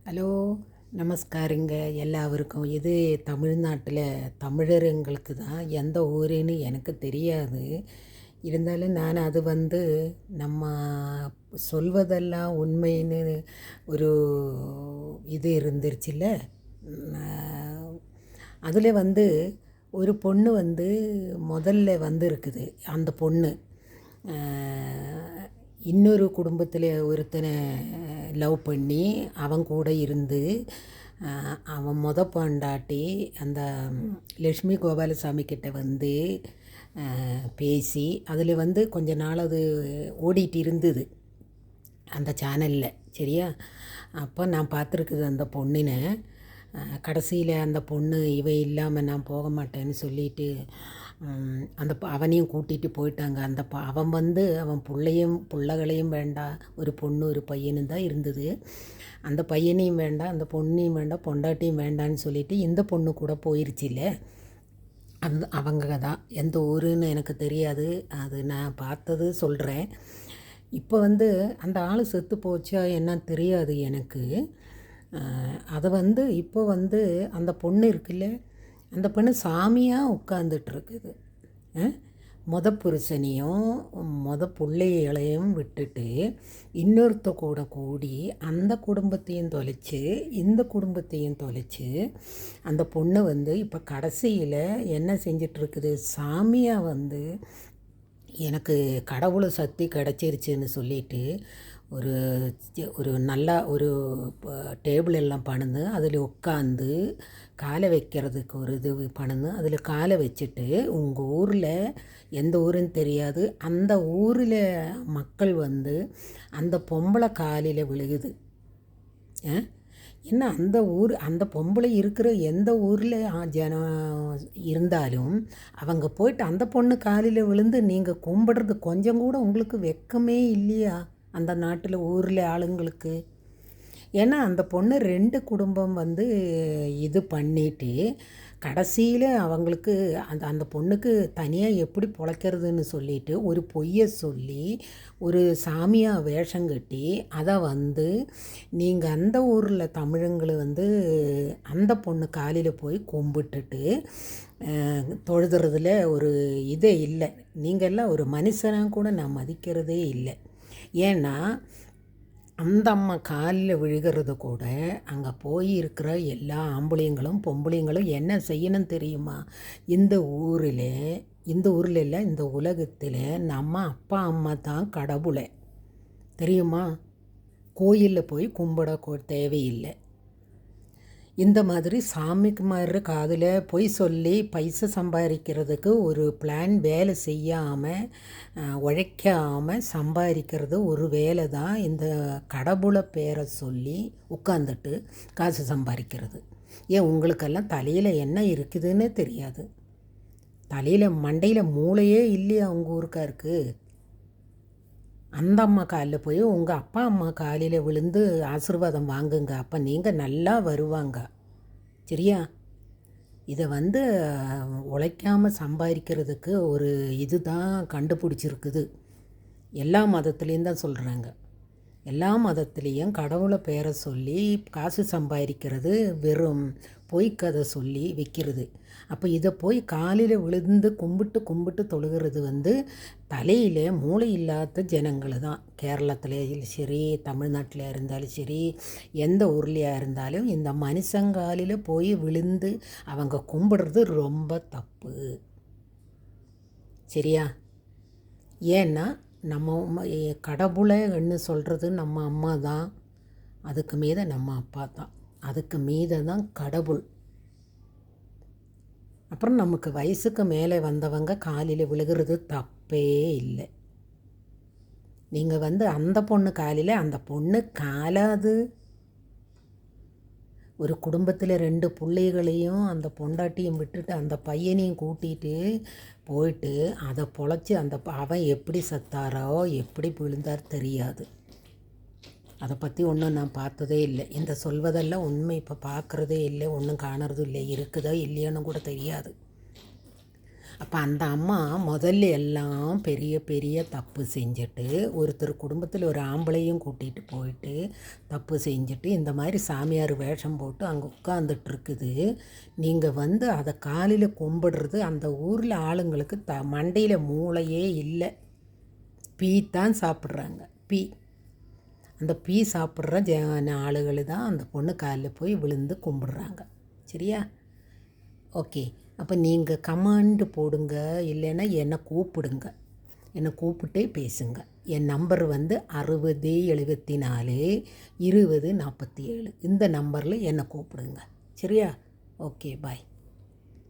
Hello, நமஸ்காரங்க எல்லாருக்கும். இது தமிழ்நாட்டில் தமிழருங்களுக்கு தான். எந்த ஊருன்னு எனக்கு தெரியாது. இருந்தாலும் நான் அது நம்ம சொல்வதெல்லாம் உண்மைன்னு ஒரு இது இருந்துருச்சுல்ல. அதில் ஒரு பொண்ணு முதல்ல இருக்குது. அந்த பொண்ணு இன்னொரு குடும்பத்தில் ஒருத்தனை லவ் பண்ணி அவன் கூட இருந்து அவன் பொண்டாட்டி அந்த லக்ஷ்மி கோபாலசாமி கிட்ட பேசி அதில் கொஞ்ச நாள் அது ஓடிட்டு இருந்தது அந்த சேனலில். சரியா? அப்போ நான் பார்த்துருக்குது அந்த பொண்ணினை. கடைசியில் அந்த பொண்ணு இவன் இல்லாமல் நான் போக மாட்டேன்னு சொல்லிட்டு அந்த அவனையும் கூட்டிகிட்டு போயிட்டாங்க. அவன் அவன் பிள்ளைகளையும் வேண்டாம், ஒரு பொண்ணு ஒரு பையனும் தான் இருந்தது. அந்த பையனையும் வேண்டாம், அந்த பொண்ணையும் வேண்டாம், பொண்டாட்டியும் வேண்டான்னு சொல்லிட்டு இந்த பொண்ணு கூட போயிருச்சுல்ல. அவங்க தான். எந்த ஊருன்னு எனக்கு தெரியாது, அது நான் பார்த்தது சொல்கிறேன். இப்போ அந்த ஆள் செத்து போச்சா என்ன தெரியாது எனக்கு. அதை இப்போ அந்த பொண்ணு இருக்குல்ல, அந்த பொண்ணு சாமியாக உட்காந்துட்ருக்குது. புருஷனையும் பிள்ளைகளையும் விட்டுட்டு இன்னொருத்த கூட கூடி அந்த குடும்பத்தையும் தொலைச்சி இந்த குடும்பத்தையும் தொலைச்சி அந்த பொண்ணு இப்போ கடைசியில் என்ன செஞ்சிட்ருக்குது, சாமியாக எனக்கு கடவுள் சக்தி கிடச்சிருச்சுன்னு சொல்லிட்டு ஒரு ஒரு நல்லா ஒரு டேபிள் எல்லாம் பணிந்து அதில் உட்காந்து காலை வைக்கிறதுக்கு ஒரு இது பணிந்து அதில் காலை வச்சுட்டு உங்கள் ஊரில் எந்த ஊருன்னு தெரியாது, அந்த ஊரில் மக்கள் அந்த பொம்பளை காலில் விழுகுது. ஏன்னா அந்த பொம்பளை இருக்கிற எந்த ஊரில் ஜனம் இருந்தாலும் அவங்க போயிட்டு அந்த பொண்ணு காலில் விழுந்து நீங்கள் கும்பிடுறது கொஞ்சம் கூட உங்களுக்கு வெக்கமே இல்லையா அந்த நாட்டில் ஊரில் ஆளுங்களுக்கு? ஏன்னா அந்த பொண்ணு 2 குடும்பம் இது பண்ணிட்டு கடைசியில் அவங்களுக்கு அந்த பொண்ணுக்கு தனியாக எப்படி பொழைக்கிறதுன்னு சொல்லிட்டு ஒரு பொய்யை சொல்லி ஒரு சாமியாக வேஷம் கட்டி அதை நீங்கள் அந்த ஊரில் தமிழங்களை அந்த பொண்ணு காலில் போய் கும்பிட்டுட்டு தொழுதுறதுல ஒரு இதே இல்லை. நீங்கள்லாம் ஒரு மனுஷனாக கூட நான் மதிக்கிறதே இல்லை. ஏன்னா அந்த அம்மா காலில் விழுகிறது கூட அங்கே போய் இருக்கிற எல்லா ஆம்பளைங்களும் பொம்பளைங்களும் என்ன செய்யணும் தெரியுமா? இந்த ஊரில் இல்லை, இந்த உலகத்தில் நம்ம அப்பா அம்மா தான் கடவுளை தெரியுமா? கோயிலில் போய் கும்பிட தேவையில்லை. இந்த மாதிரி சாமிக்கு மாதிரி காதில் பொய் சொல்லி பைசா சம்பாதிக்கிறதுக்கு ஒரு பிளான் வேலை செய்யாமல் உழைக்காமல் சம்பாதிக்கிறது ஒரு வேலை தான். இந்த கடவுளை பேரை சொல்லி உட்காந்துட்டு காசு சம்பாதிக்கிறது. ஏன் உங்களுக்கெல்லாம் தலையில் என்ன இருக்குதுன்னு தெரியாது? தலையில் மண்டையில் மூளையே இல்லையா உங்கள் ஊருக்காருக்கு? அந்த அம்மா காலில் போய் உங்கள் அப்பா அம்மா காலில் விழுந்து ஆசீர்வாதம் வாங்குங்க, அப்போ நீங்கள் நல்லா வருவாங்க. சரியா? இதை உழைக்காமல் சம்பாதிக்கிறதுக்கு ஒரு இது தான் கண்டுபிடிச்சிருக்குது. எல்லா மதத்துலேயும் தான் சொல்கிறாங்க. எல்லா மதத்துலேயும் கடவுளை பேரை சொல்லி காசு சம்பாதிக்கிறது வெறும் பொய்க்கதை சொல்லி விற்கிறது. அப்போ இதை போய் காலில் விழுந்து கும்பிட்டு தொழுகிறது தலையில் மூளை இல்லாத ஜனங்கள் தான். கேரளத்தில் சரி, தமிழ்நாட்டில் இருந்தாலும் சரி, எந்த ஊர்லையாக இருந்தாலும் இந்த மனுஷங்காலில் போய் விழுந்து அவங்க கும்பிடுறது ரொம்ப தப்பு. சரியா? ஏன்னா நம்ம கடவுளைன்னு சொல்கிறது நம்ம அம்மா தான், அதுக்கு மீத நம்ம அப்பா தான், அதுக்கு மீத தான் கடவுள். அப்புறம் நமக்கு வயசுக்கு மேலே வந்தவங்க காலில் விழுகிறது தப்பே இல்லை. நீங்கள் அந்த பொண்ணு காலில் அந்த பொண்ணு காலாது ஒரு குடும்பத்தில் 2 பிள்ளைகளையும் அந்த பொண்டாட்டியும் விட்டுட்டு அந்த பையனையும் கூட்டிகிட்டு போயிட்டு அதை பொழைச்சி அவன் எப்படி சத்தாரோ எப்படி விழுந்தார் தெரியாது. அதை பற்றி ஒன்றும் நான் பார்த்ததே இல்லை. இந்த சொல்வதெல்லாம் உண்மை இப்போ பார்க்குறதே இல்லை, ஒன்றும் காணறதும் இல்லை, இருக்குதோ இல்லையோன்னு கூட தெரியாது. அப்போ அந்த அம்மா முதல்ல எல்லாம் பெரிய பெரிய தப்பு செஞ்சுட்டு ஒருத்தர் குடும்பத்தில் ஒரு ஆம்பளையும் கூட்டிகிட்டு போயிட்டு தப்பு செஞ்சுட்டு இந்த மாதிரி சாமியார் வேஷம் போட்டு அங்கே உட்காந்துட்ருக்குது. நீங்கள் வந்து அதை காலையில் கும்பிடுறது அந்த ஊரில் ஆளுங்களுக்கு மண்டையில் மூளையே இல்லை. பீ தான் சாப்பிட்றாங்க. அந்த பீ சாப்பிட்ற ஆளுகள் தான் அந்த பொண்ணு காலில் போய் விழுந்து கும்பிடுறாங்க. சரியா? ஓகே. அப்போ நீங்கள் கமாண்டு போடுங்க, இல்லைன்னா என்னை கூப்பிடுங்க. என்னை கூப்பிட்டே பேசுங்க. என் நம்பர் வந்து 6074 2047. இந்த நம்பரில் என்னை கூப்பிடுங்க. சரியா? ஓகே, பாய்.